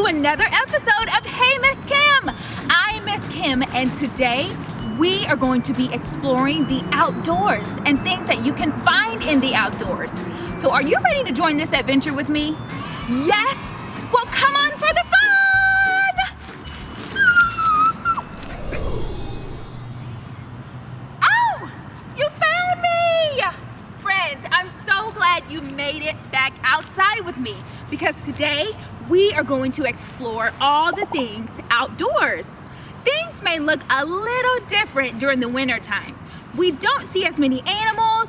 another episode of Hey Miss Kim. I'm Miss Kim, and today we are going to be exploring the outdoors and things that you can find in the outdoors. So are you ready to join this adventure with me? Yes? Well, come on for the fun! Oh, you found me! Friends, I'm so glad you made it back outside with me because today we are going to explore all the things outdoors. Things may look a little different during the winter time. We don't see as many animals,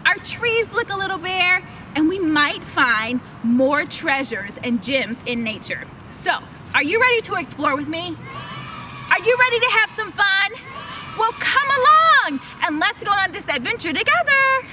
our trees look a little bare, and we might find more treasures and gems in nature. So, are you ready to explore with me? Are you ready to have some fun? Well, come along and let's go on this adventure together.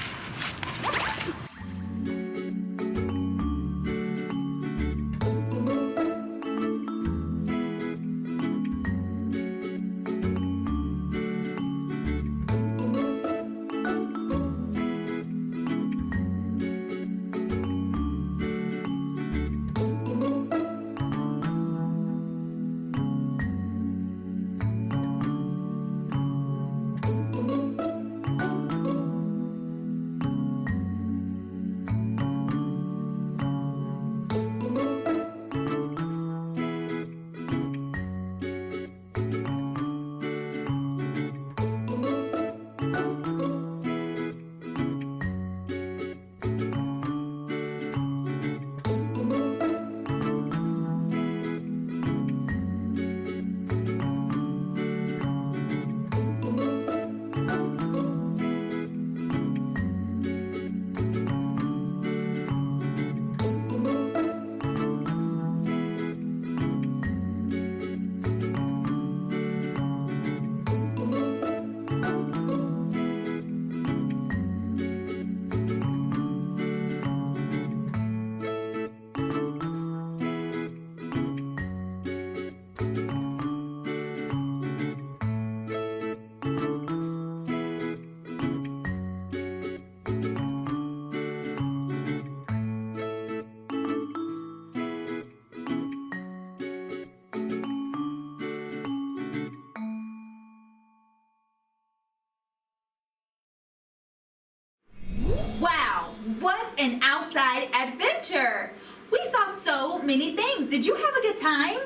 Wow, what an outside adventure! We saw so many things. Did you have a good time?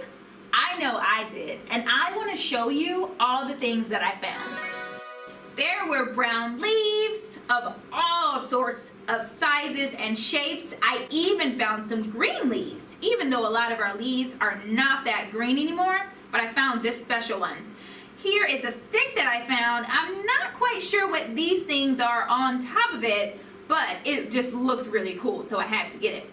I know I did, and I want to show you all the things that I found. There were brown leaves of all sorts of sizes and shapes. I even found some green leaves, even though a lot of our leaves are not that green anymore, but I found this special one. Here is a stick that I found. I'm not quite sure what these things are on top of it, but it just looked really cool, so I had to get it.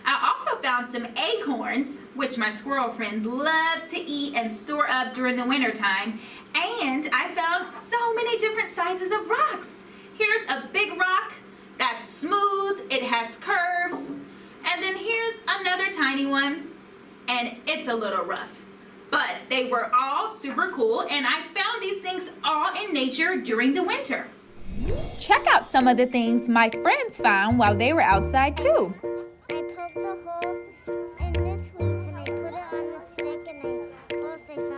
I also found some acorns, which my squirrel friends love to eat and store up during the winter time. And I found so many different sizes of rocks. Here's a big rock that's smooth, it has curves. And then here's another tiny one, and it's a little rough. But they were all super cool, and I found these things all in nature during the winter. Check out some of the things my friends found while they were outside too. I poked a hole in this leaf and I put it on the stick and I found the stick in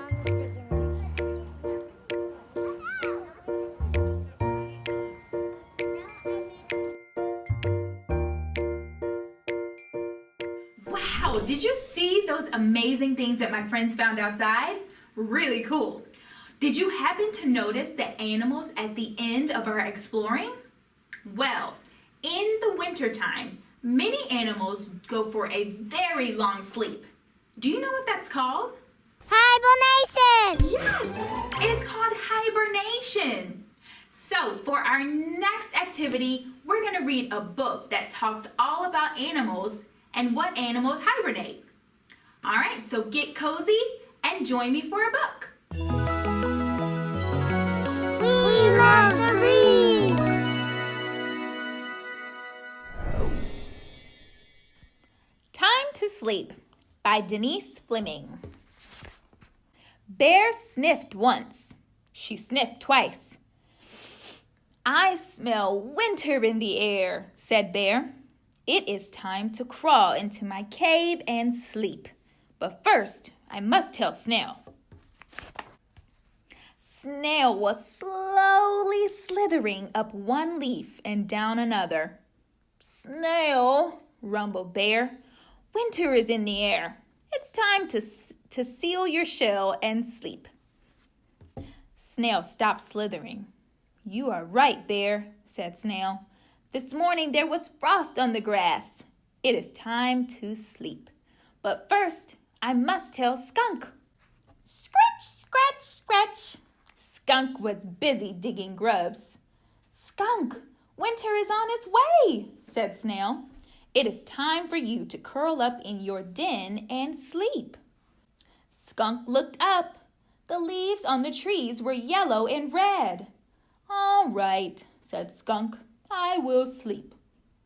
it. Wow, did you see those amazing things that my friends found outside? Really cool. Did you happen to notice the animals at the end of our exploring? Well, in the wintertime, many animals go for a very long sleep. Do you know what that's called? Hibernation! Yes, it's called hibernation. So for our next activity, we're going to read a book that talks all about animals and what animals hibernate. All right, so get cozy and join me for a book. We love to read! Time to Sleep by Denise Fleming. Bear sniffed once. She sniffed twice. I smell winter in the air, said Bear. It is time to crawl into my cave and sleep. But first, I must tell Snail. Snail was slowly slithering up one leaf and down another. Snail, rumbled Bear, winter is in the air. It's time to seal your shell and sleep. Snail stopped slithering. You are right, Bear, said Snail. This morning there was frost on the grass. It is time to sleep. But first, I must tell Skunk. Scratch, scratch, scratch. Skunk was busy digging grubs. Skunk, winter is on its way, said Snail. It is time for you to curl up in your den and sleep. Skunk looked up. The leaves on the trees were yellow and red. All right, said Skunk. I will sleep.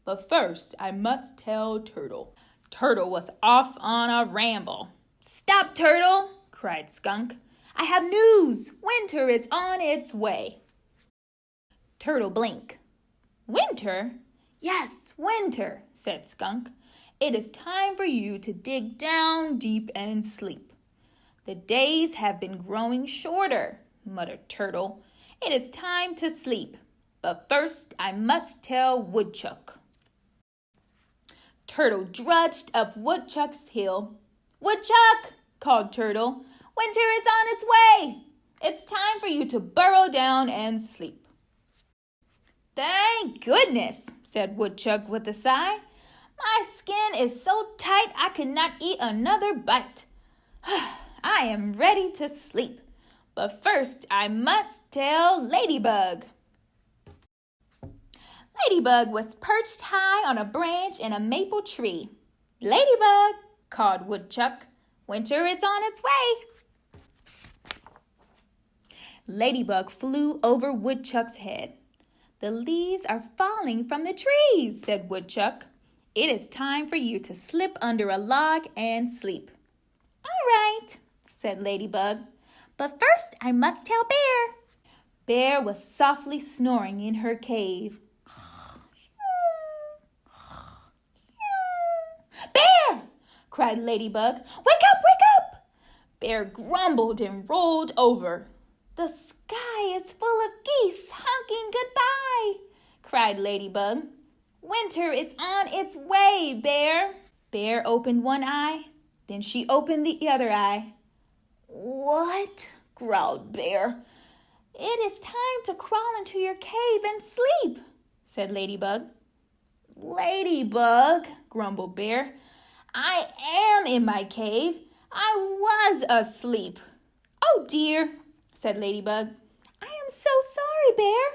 But first, I must tell Turtle. Turtle was off on a ramble. Stop, Turtle, cried Skunk. I have news. Winter is on its way. Turtle blinked. Winter? Yes, winter, said Skunk. It is time for you to dig down deep and sleep. The days have been growing shorter, muttered Turtle. It is time to sleep. But first I must tell Woodchuck. Turtle drudged up Woodchuck's hill. Woodchuck, called Turtle, winter is on its way. It's time for you to burrow down and sleep. Thank goodness, said Woodchuck with a sigh. My skin is so tight I could not eat another bite. I am ready to sleep. But first I must tell Ladybug. Ladybug was perched high on a branch in a maple tree. Ladybug, called Woodchuck, winter is on its way. Ladybug flew over Woodchuck's head. The leaves are falling from the trees, said Woodchuck. It is time for you to slip under a log and sleep. All right, said Ladybug. But first I must tell Bear. Bear was softly snoring in her cave. Bear! cried Ladybug. Wake up, wake up! Bear grumbled and rolled over. The sky is full of geese honking goodbye, cried Ladybug. Winter is on its way, Bear. Bear opened one eye, then she opened the other eye. What? Growled Bear. It is time to crawl into your cave and sleep, said Ladybug. Ladybug, grumbled Bear. I am in my cave. I was asleep. Oh dear, said Ladybug. I am so sorry, Bear.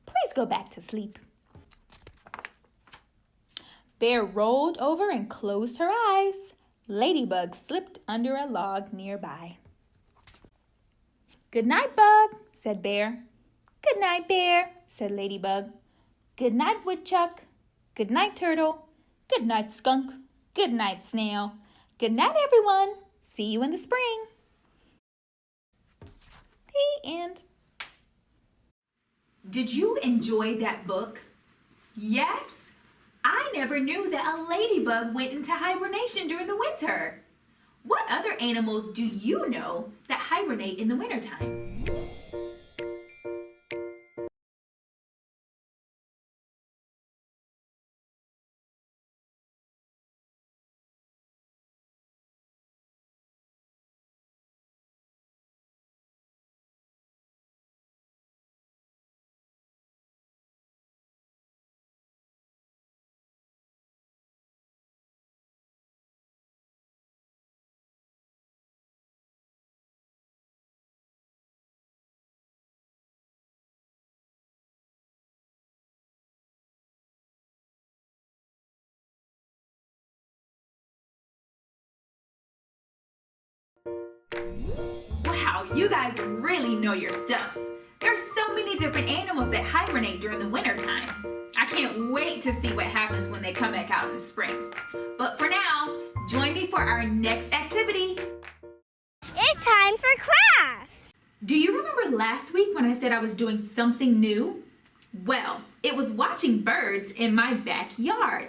Please go back to sleep. Bear rolled over and closed her eyes. Ladybug slipped under a log nearby. Good night, Bug, said Bear. Good night, Bear, said Ladybug. Good night, Woodchuck. Good night, Turtle. Good night, Skunk. Good night, Snail. Good night, everyone. See you in the spring. The end. Did you enjoy that book? Yes? I never knew that a ladybug went into hibernation during the winter. What other animals do you know that hibernate in the wintertime? Wow, you guys really know your stuff. There's so many different animals that hibernate during the winter time. I can't wait to see what happens when they come back out in the spring. But for now, join me for our next activity. It's time for crafts. Do you remember last week when I said I was doing something new? Well, it was watching birds in my backyard.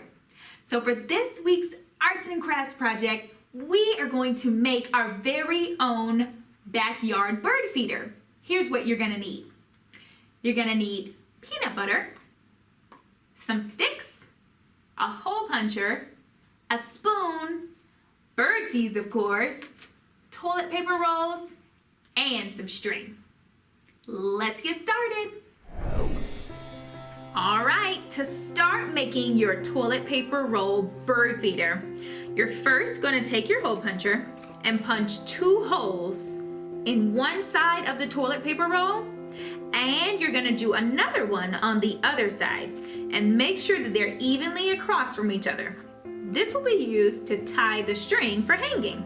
So for this week's Arts and Crafts project, we are going to make our very own backyard bird feeder. Here's what you're gonna need. You're gonna need peanut butter, some sticks, a hole puncher, a spoon, bird seeds of course, toilet paper rolls, and some string. Let's get started. All right, to start making your toilet paper roll bird feeder, you're first going to take your hole puncher and punch 2 holes in one side of the toilet paper roll, and you're going to do another one on the other side and make sure that they're evenly across from each other. This will be used to tie the string for hanging.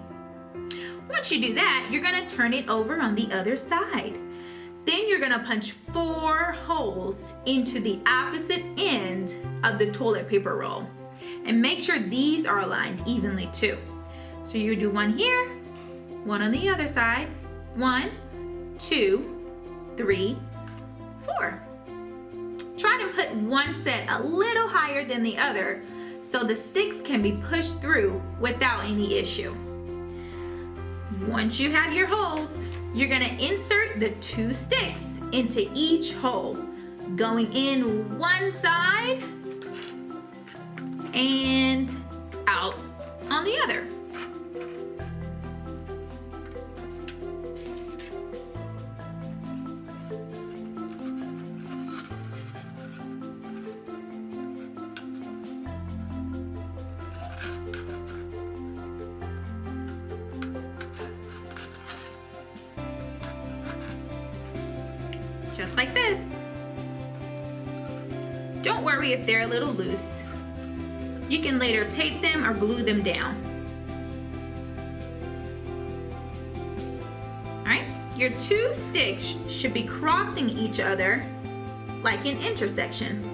Once you do that, you're going to turn it over on the other side. Then you're gonna punch 4 holes into the opposite end of the toilet paper roll. And make sure these are aligned evenly too. So you do 1 here, 1 on the other side, 1, 2, 3, 4. Try to put one set a little higher than the other so the sticks can be pushed through without any issue. Once you have your holes, you're gonna insert the 2 sticks into each hole, going in one side and out on the other. Just like this. Don't worry if they're a little loose. You can later tape them or glue them down. All right, your 2 sticks should be crossing each other like an intersection.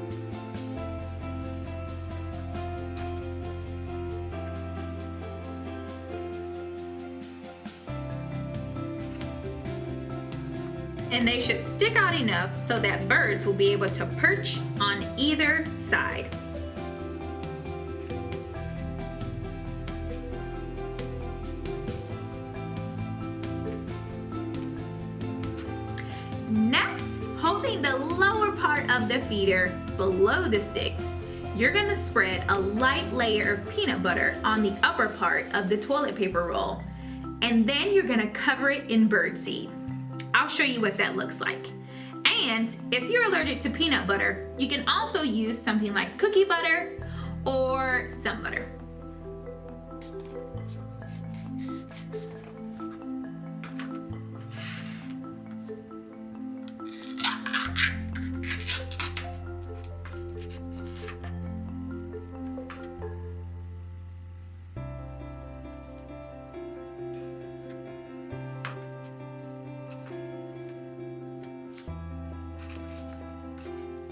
And they should stick out enough so that birds will be able to perch on either side. Next, holding the lower part of the feeder below the sticks, you're gonna spread a light layer of peanut butter on the upper part of the toilet paper roll, and then you're gonna cover it in birdseed. I'll show you what that looks like. And if you're allergic to peanut butter, you can also use something like cookie butter or some butter.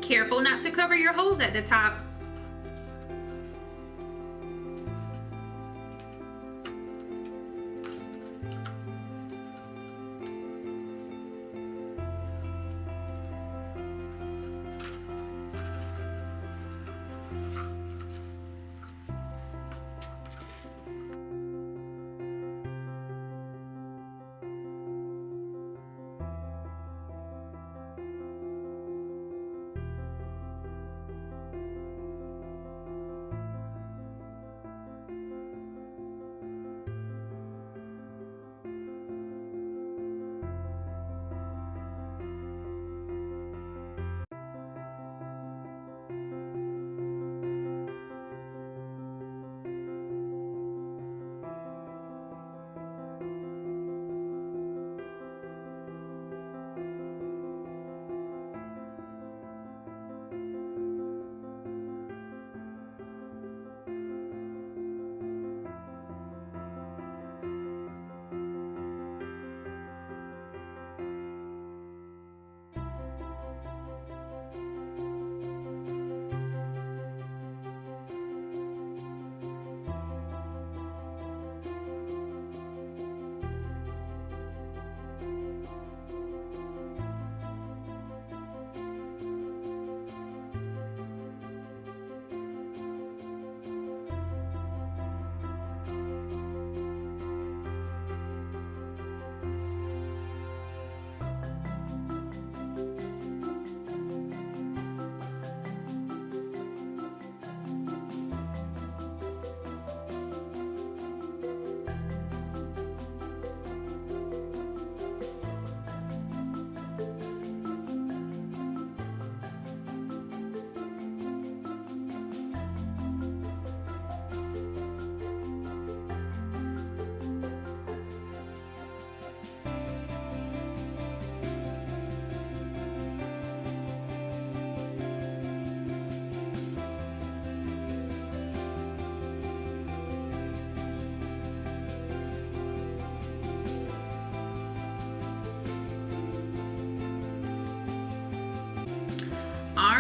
Careful not to cover your holes at the top.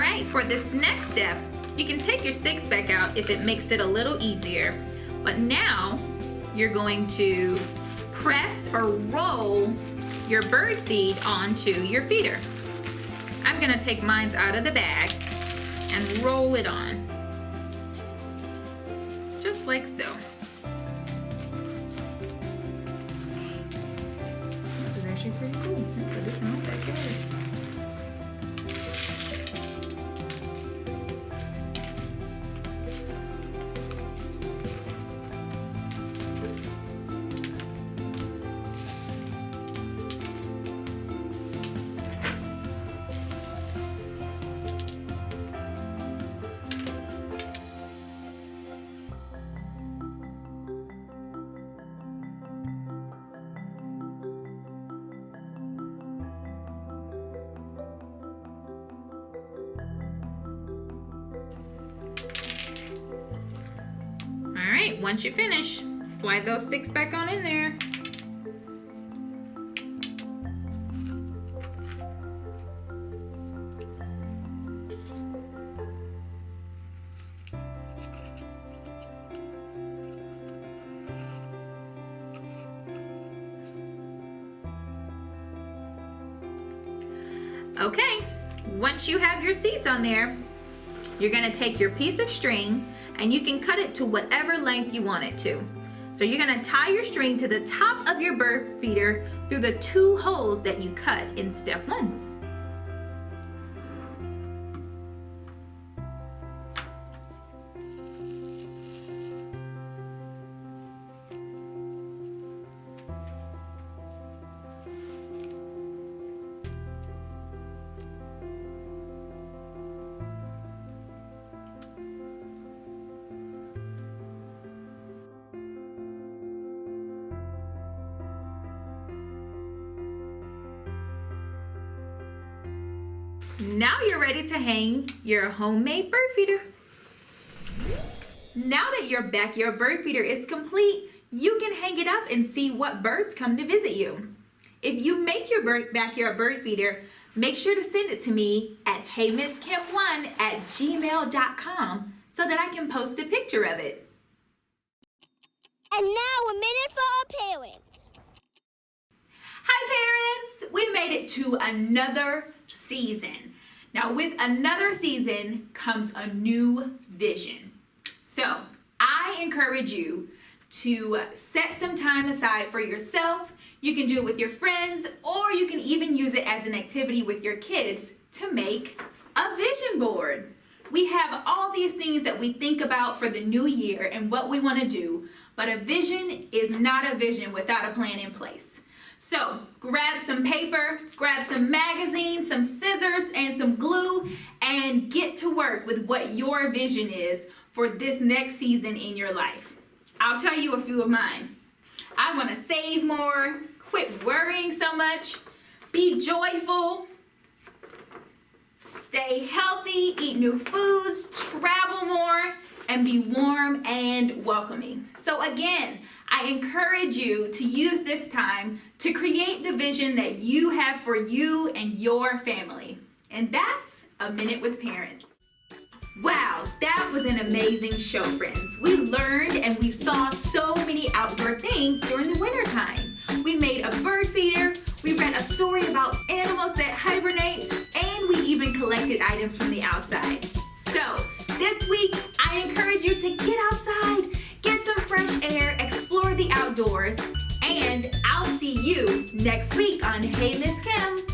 right, for this next step, you can take your sticks back out if it makes it a little easier. But now you're going to press or roll your bird seed onto your feeder. I'm gonna take mine out of the bag and roll it on. Just like so. This is actually pretty cool. But it's not that good. All right, once you finish, slide those sticks back on in there. Okay, once you have your seeds on there, you're gonna take your piece of string and you can cut it to whatever length you want it to. So you're gonna tie your string to the top of your bird feeder through the 2 holes that you cut in step 1. Now you're ready to hang your homemade bird feeder. Now that your backyard bird feeder is complete, you can hang it up and see what birds come to visit you. If you make your backyard bird feeder, make sure to send it to me at heymisskim1@gmail.com so that I can post a picture of it. And now a minute for our parents. Hi parents! We made it to another season. Now with another season comes a new vision. So I encourage you to set some time aside for yourself. You can do it with your friends, or you can even use it as an activity with your kids to make a vision board. We have all these things that we think about for the new year and what we want to do, but a vision is not a vision without a plan in place. So grab some paper, grab some magazines, some scissors, and some glue, and get to work with what your vision is for this next season in your life. I'll tell you a few of mine. I want to save more, quit worrying so much, be joyful, stay healthy, eat new foods, travel more, and be warm and welcoming. So again, I encourage you to use this time to create the vision that you have for you and your family. And that's A Minute with Parents. Wow, that was an amazing show, friends. We learned and we saw so many outdoor things during the winter time. We made a bird feeder, we read a story about animals that hibernate, and we even collected items from the outside. So, this week, I encourage you to get outside, get some fresh air, explore the outdoors, and I'll see you next week on Hey Miss Kim.